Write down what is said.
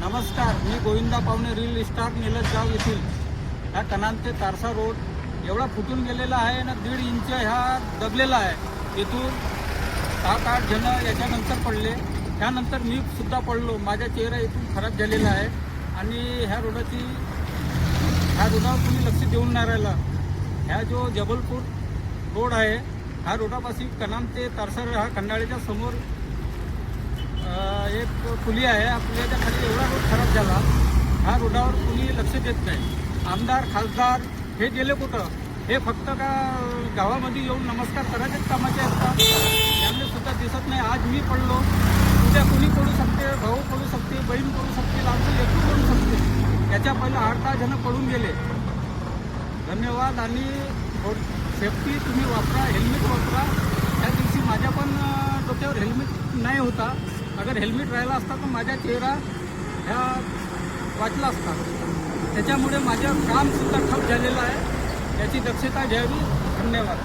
नमस्कार, मी गोविंदा पावणे reel star Niljgaon येथील ह्या कनान ते तारसा रोड एवढा फुटून गेलेला आहे ना, 1.5 इंच ह्या दबलेला आहे. इथून 7-8 जण याच्यानंतर पडले. त्यानंतर मी सुद्धा पडलो. माझा चेहरा इथून खराब झालेला आहे आणि ह्या रोडावर तुम्ही लक्ष देऊन नाही राहिला. ह्या जो जबलपूर रोड आहे, ह्या रोडापासून कनान ते तारसा हा खंडाळीच्या समोर एक पुली आहे. आपल्याच्या खाली एवढा रोड खराब झाला. ह्या रोडावर कुणी लक्ष देत नाही. आमदार खासदार हे गेले कुठं? हे फक्त का गावामध्ये येऊन नमस्कार करायचेच कामाचे असतात. त्यांना सुद्धा दिसत नाही. आज मी पडलो, उद्या कुणी पडू शकते, भाऊ पडू शकते, बहीण पडू शकते, आमचं लेकरू पडू शकते. याच्या पहिलं 8-10 जण पडून गेले. धन्यवाद. आणि सेफ्टी तुम्ही वापरा, हेल्मेट वापरा. त्या दिवशी माझ्या पण डोक्यावर हेल्मेट नाही होता. अगर हेल्मेट राहिला असता तर माझा चेहरा ह्या वाचला असता. त्याच्यामुळे माझं कामसुद्धा ठप झालेलं आहे. याची दक्षता घ्यावी. धन्यवाद.